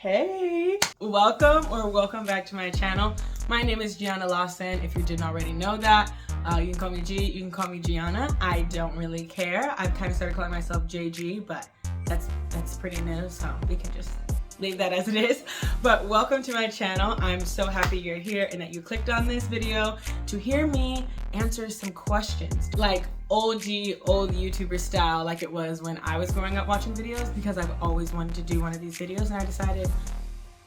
Hey, welcome back to my channel. My name is Gianna Lawson. If you didn't already know that, you can call me G, you can call me Gianna. I don't really care. I've kind of started calling myself JG, but that's pretty new, so we can just leave that as it is. But welcome to my channel. I'm so happy you're here and that you clicked on this video to hear me answer some questions, like old YouTuber style, like it was when I was growing up watching videos, because I've always wanted to do one of these videos and I decided,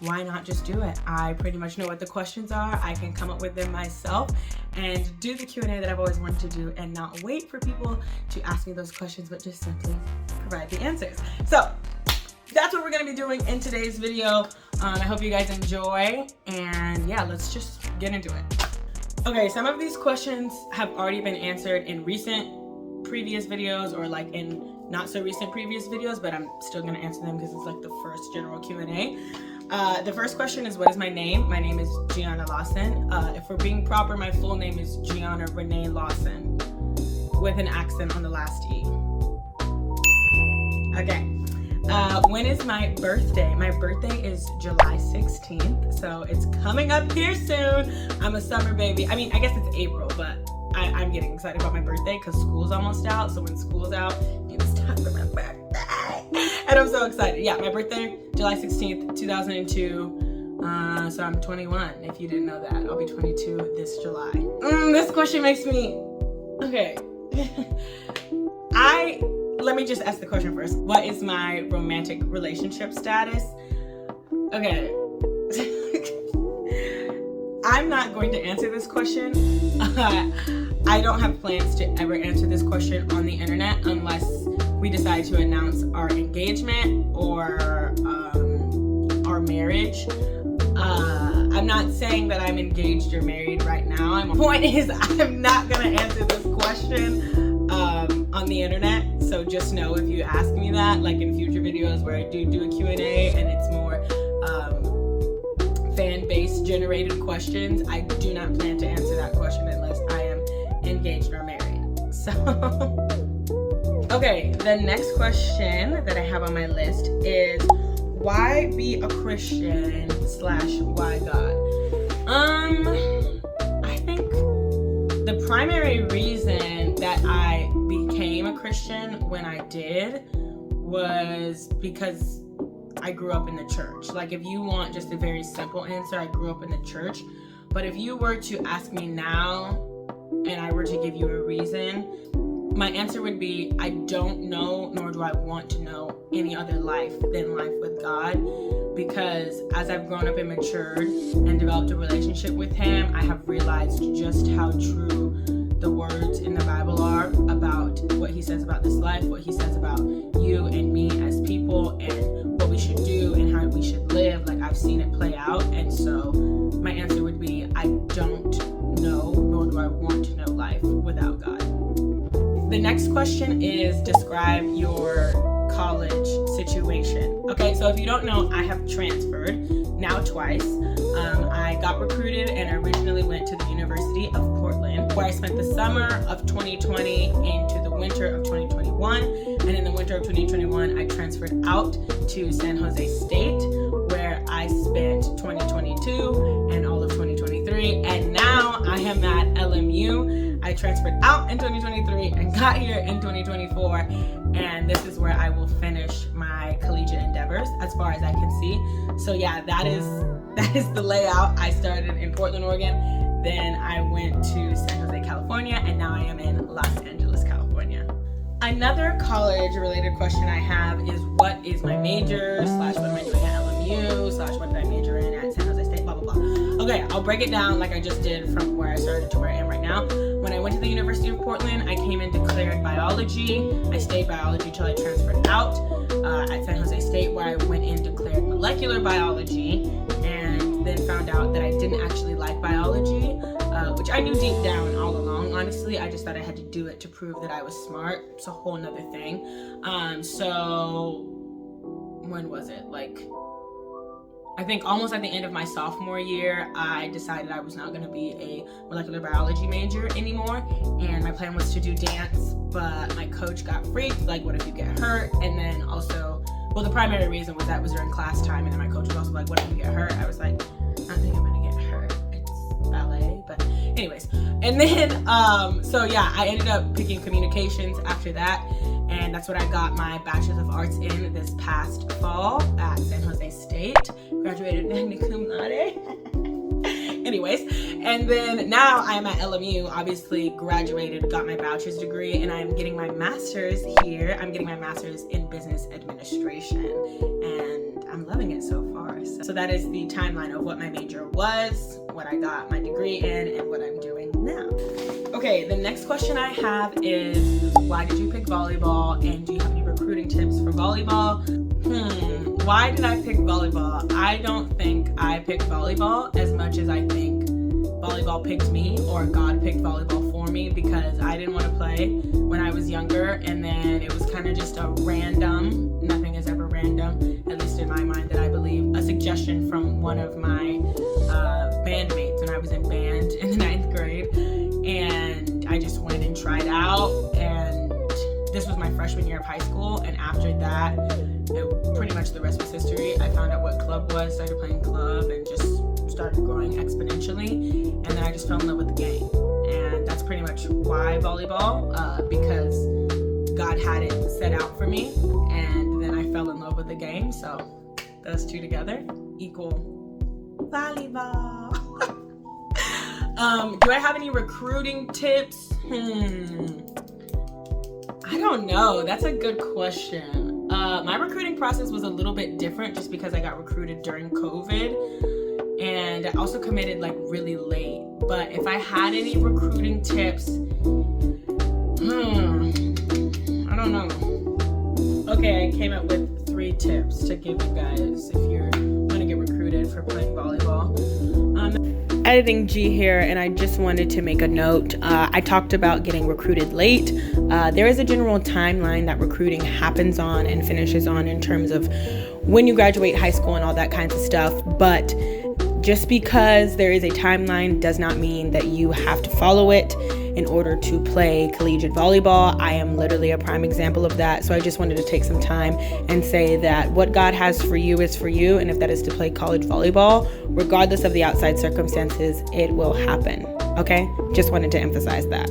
why not just do it? I pretty much know what the questions are. I can come up with them myself and do the Q&A that I've always wanted to do and not wait for people to ask me those questions, but just simply provide the answers. So that's what we're gonna be doing in today's video. I hope you guys enjoy, and yeah, let's just get into it. Okay, some of these questions have already been answered in previous videos, or like in not so recent previous videos, but I'm still gonna answer them because it's like the first general Q&A. The first question is, what is my name? My name is Gianna Lawson. If we're being proper, my full name is Gianna Renee Lawson with an accent on the last E. Okay. When is my birthday? My birthday is July 16th, so it's coming up here soon. I'm a summer baby. I mean, I guess it's April, but I'm getting excited about my birthday because school's almost out. So when school's out, it's time for my birthday. And I'm so excited. Yeah, my birthday, July 16th, 2002. So I'm 21, if you didn't know that. I'll be 22 this July. This question makes me... Okay. Let me just ask the question first. What is my romantic relationship status? Okay. I'm not going to answer this question. I don't have plans to ever answer this question on the internet unless we decide to announce our engagement or our marriage. I'm not saying that I'm engaged or married right now. My point is, I'm not gonna answer this question on the internet. So just know, if you ask me that, like in future videos where I do a Q&A and it's more fan-based generated questions, I do not plan to answer that question unless I am engaged or married. So, okay, the next question that I have on my list is, why be a Christian / why God? I think the primary reason that I became a Christian when I did was because I grew up in the church. Like, if you want just a very simple answer, I grew up in the church. But if you were to ask me now and I were to give you a reason, my answer would be, I don't know, nor do I want to know any other life than life with God. Because as I've grown up and matured and developed a relationship with Him, I have realized just how true the words in the Bible are about what He says about this life, what He says about you and me as people, and what we should do and how we should live. Like, I've seen it play out, and so my answer would be, I don't know, nor do I want to know life without God. The next question is, describe your college situation. Okay, so if you don't know, I have transferred now twice. I got recruited and originally went to the University of Portland, where I spent the summer of 2020 into the winter of 2021. And in the winter of 2021, I transferred out to San Jose State, where I spent 2022 and all of 2023. And now I am at LMU. I transferred out in 2023 and got here in 2024. And this is where I will finish my collegiate endeavors as far as I can see. So yeah, that is the layout. I started in Portland, Oregon, then I went to San Jose, California, and now I am in Los Angeles, California. Another college related question I have is, what is my major / what am I doing at LMU / what did I major in at San Jose State, blah blah blah. Okay, I'll break it down like I just did from where I started to where I am right now. When I went to the University of Portland, I came in declared biology. I stayed biology till I transferred out at San Jose State, where I went in declared molecular biology, and then found out that I didn't actually like biology, which I knew deep down all along, honestly. I just thought I had to do it to prove that I was smart. It's a whole nother thing. So when was it? Like, I think almost at the end of my sophomore year, I decided I was not going to be a molecular biology major anymore, and my plan was to do dance, but my coach got freaked, like, what if you get hurt? And then also Well, the primary reason was that was during class time, and then my coach was also like, what if you get hurt? I was like, I don't think I'm gonna get hurt. It's ballet, but anyways. And then, so yeah, I ended up picking communications after that, and that's what I got my Bachelor's of Arts in this past fall at San Jose State. Graduated magna cum laude. Anyways, and then now I'm at LMU, obviously graduated, got my bachelor's degree, and I'm getting my master's here. I'm getting my master's in business administration, and I'm loving it so far. So that is the timeline of what my major was, what I got my degree in, and what I'm doing now. Okay, the next question I have is, why did you pick volleyball, and do you have any recruiting tips for volleyball? Why did I pick volleyball? I don't think I picked volleyball as much as I think volleyball picked me, or God picked volleyball for me, because I didn't want to play when I was younger, and then it was kind of just a random, nothing is ever random, at least in my mind that I believe, a suggestion from one of my bandmates when I was in band in the 9th grade, and I just went and tried out, and this was my freshman year of high school, and after that, pretty much the rest was history. I found out what club was, started playing club, and just started growing exponentially, and then I just fell in love with the game, and that's pretty much why volleyball, because God had it set out for me, and then I fell in love with the game, so those two together equal volleyball. Do I have any recruiting tips? I don't know. That's a good question. My recruiting process was a little bit different just because I got recruited during COVID, and I also committed like really late. But if I had any recruiting tips, I don't know. Okay, I came up with 3 tips to give you guys if you're going to get recruited for playing volleyball. Editing G here, and I just wanted to make a note. I talked about getting recruited late. There is a general timeline that recruiting happens on and finishes on in terms of when you graduate high school and all that kinds of stuff, but just because there is a timeline does not mean that you have to follow it in order to play collegiate volleyball. I am literally a prime example of that. So I just wanted to take some time and say that what God has for you is for you. And if that is to play college volleyball, regardless of the outside circumstances, it will happen. Okay? Just wanted to emphasize that.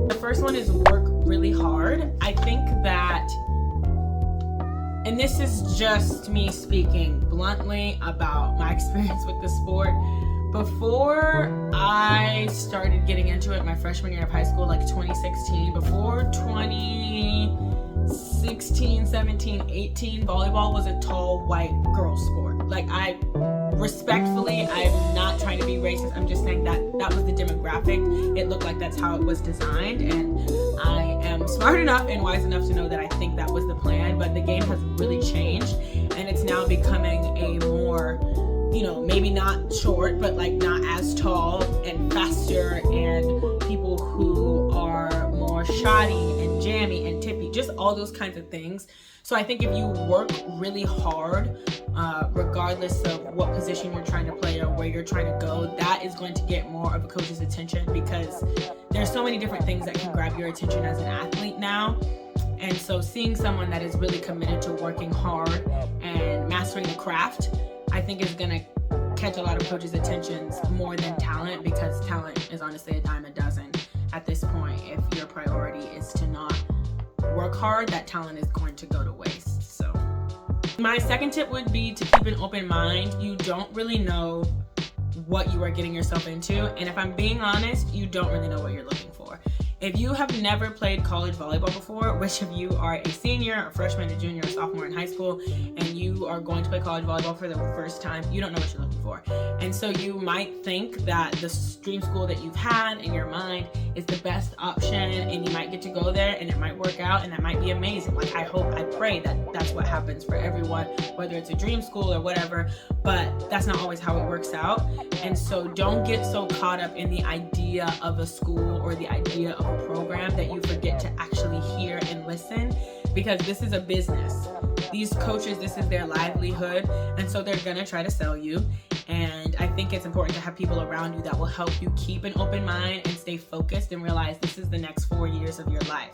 The first one is work really hard. I think that, and this is just me speaking bluntly about my experience with the sport. Before I started getting into it my freshman year of high school, like 2016, before 2016, 17, 18, volleyball was a tall white girl sport. Like, I'm not trying to be racist, I'm just saying that that was the demographic. It looked like that's how it was designed, and I am smart enough and wise enough to know that I think that was the plan, but the game has really changed, and it's now becoming a more, maybe not short, but like not as tall and faster, and people who are more shoddy and jammy and tippy, just all those kinds of things. So I think if you work really hard, regardless of what position you're trying to play or where you're trying to go, that is going to get more of a coach's attention, because there's so many different things that can grab your attention as an athlete now. And so seeing someone that is really committed to working hard and mastering the craft, I think is going to catch a lot of coaches' attentions more than talent, because talent is honestly a dime a dozen at this point. If your priority is to not work hard, that talent is going to go to waste. So my second tip would be to keep an open mind. You don't really know what you are getting yourself into, and if I'm being honest, you don't really know what you're looking for. If you have never played college volleyball before, which of you are a senior, a freshman, a junior, a sophomore in high school, and you are going to play college volleyball for the first time, you don't know what you're looking for. And so you might think that the dream school that you've had in your mind is the best option, and you might get to go there and it might work out, and that might be amazing. Like, I pray that that's what happens for everyone, whether it's a dream school or whatever, but that's not always how it works out. And so don't get so caught up in the idea of a school or the idea of a program that you forget to actually hear and listen, because this is a business. These coaches, this is their livelihood, and so they're gonna try to sell you. And I think it's important to have people around you that will help you keep an open mind and stay focused and realize this is the next 4 years of your life.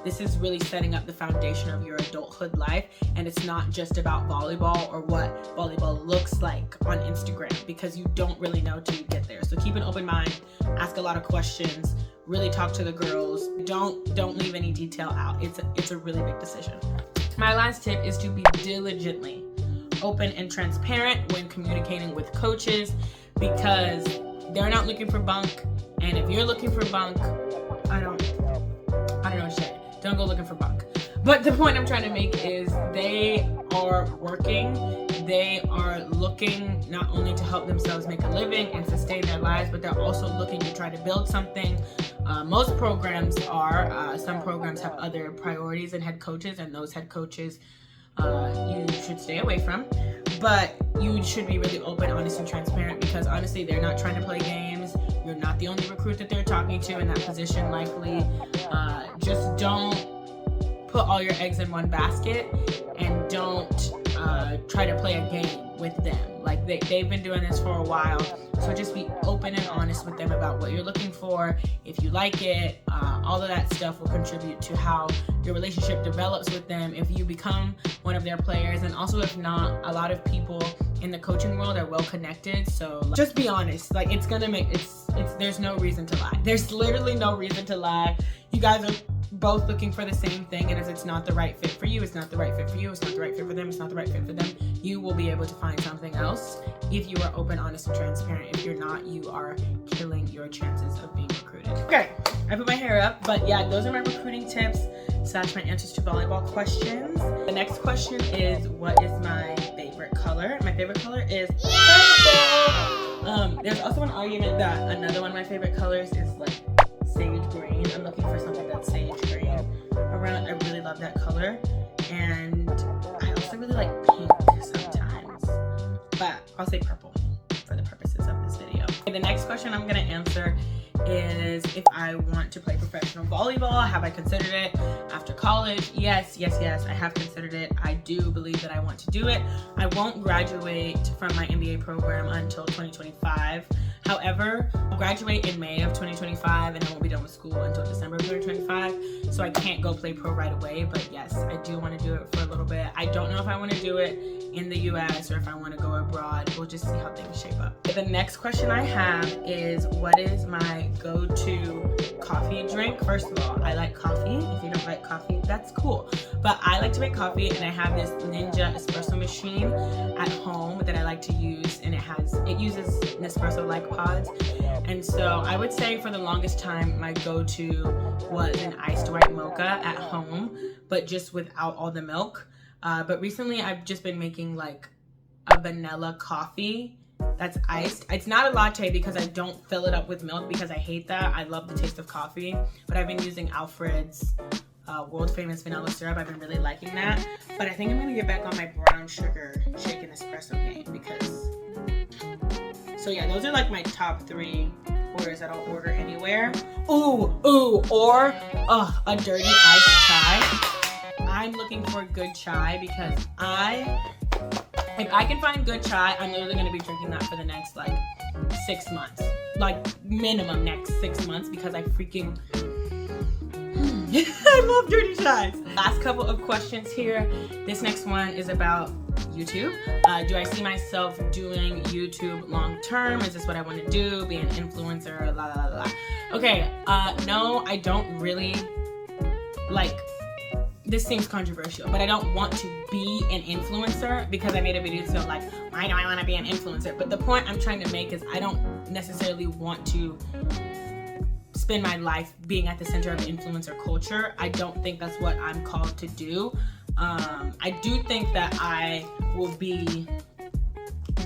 This is really setting up the foundation of your adulthood life, and it's not just about volleyball or what volleyball looks like on Instagram, because you don't really know till you get there. So keep an open mind, ask a lot of questions, really talk to the girls. Don't leave any detail out. It's a really big decision. My last tip is to be diligently open and transparent when communicating with coaches, because they're not looking for bunk, and if you're looking for bunk, I don't know shit. Don't go looking for bunk. But the point I'm trying to make is they are working. They are looking not only to help themselves make a living and sustain their lives, but they're also looking to try to build something. Most programs are. Some programs have other priorities and head coaches, and those head coaches you should stay away from. But you should be really open, honest, and transparent, because honestly, they're not trying to play games. You're not the only recruit that they're talking to in that position, likely. Just don't put all your eggs in one basket, and don't try to play a game with them. Like they've been doing this for a while, so just be open and honest with them about what you're looking for. If you like it, all of that stuff will contribute to how your relationship develops with them if you become one of their players. And also, if not, a lot of people in the coaching world are well connected, so just be honest. Like it's there's no reason to lie. There's literally no reason to lie. You guys are both looking for the same thing, and if it's not the right fit for you, it's not the right fit for you, it's not the right fit for them, it's not the right fit for them, you will be able to find something else if you are open, honest, and transparent. If you're not, you are killing your chances of being recruited. Okay, I put my hair up, but yeah, those are my recruiting tips / my answers to volleyball questions. The next question is, what is my favorite color? My favorite color is purple. There's also an argument that another one of my favorite colors is like sage green. I'm looking for something that's sage green around. I really love that color, and I also really like pink sometimes, but I'll say purple for the purposes of this video. Okay, the next question I'm gonna answer is if I want to play professional volleyball. Have I considered it after college? Yes, I have considered it. I do believe that I want to do it. I won't graduate from my MBA program until 2025. However, I'll graduate in May of 2025, and I won't be done with school until December of 2025, so I can't go play pro right away. But yes, I do want to do it for a little bit. I don't know if I want to do it in the US or if I want to go abroad. We'll just see how things shape up. The next question I have is, what is my go-to coffee drink? First of all, I like coffee. If you don't like coffee, that's cool. But I like to make coffee, and I have this Ninja espresso machine at home that I like to use, and it uses Nespresso-like pods. And so I would say for the longest time, my go-to was an iced white mocha at home, but just without all the milk. But recently I've just been making like a vanilla coffee that's iced. It's not a latte because I don't fill it up with milk, because I hate that. I love the taste of coffee, but I've been using Alfred's world famous vanilla syrup. I've been really liking that. But I think I'm gonna get back on my brown sugar shaken espresso game, because so yeah, those are like my top 3 orders that I'll order anywhere. Or a dirty iced chai. I'm looking for good chai, because if I can find good chai, I'm literally gonna be drinking that for the next like 6 months, like minimum next 6 months, because I freaking I love dirty chais. Last couple of questions here. This next one is about YouTube. Do I see myself doing YouTube long term? Is this what I want to do? Be an influencer? La la la la. Okay. No, I don't really like. This seems controversial, but I don't want to be an influencer, because I made a video so like, why do I want to be an influencer? But the point I'm trying to make is I don't necessarily want to spend my life being at the center of influencer culture. I don't think that's what I'm called to do. I do think that I will be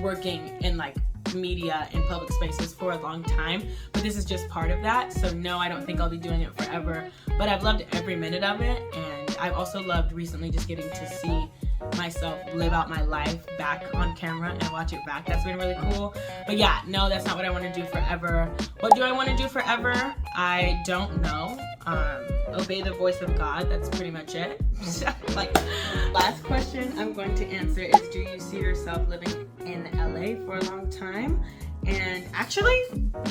working in like media and public spaces for a long time, but this is just part of that. So no, I don't think I'll be doing it forever, but I've loved every minute of it, and I've also loved recently just getting to see myself live out my life back on camera and watch it back. That's been really cool. But yeah, no, that's not what I want to do forever. What do I want to do forever? I don't know. obey the voice of God. That's pretty much it. Like, last question I'm going to answer is, do you see yourself living in LA for a long time? And actually,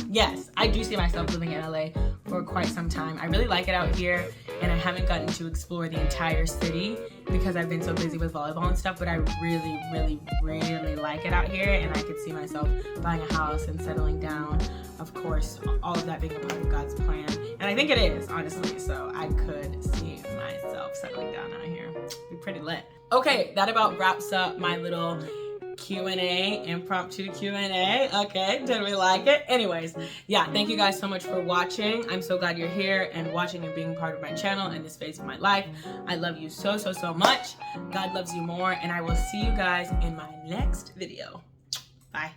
yes, I do see myself living in LA for quite some time. I really like it out here, and I haven't gotten to explore the entire city because I've been so busy with volleyball and stuff, but I really, really, really like it out here, and I could see myself buying a house and settling down. Of course, all of that being a part of God's plan. And I think it is, honestly, so I could see myself settling down out here. It'd be pretty lit. Okay, that about wraps up my little Q&A, impromptu Q&A. Okay, did we like it? Anyways, yeah, thank you guys so much for watching. I'm so glad you're here and watching and being part of my channel in this phase of my life. I love you so, so, so much. God loves you more, and I will see you guys in my next video. Bye.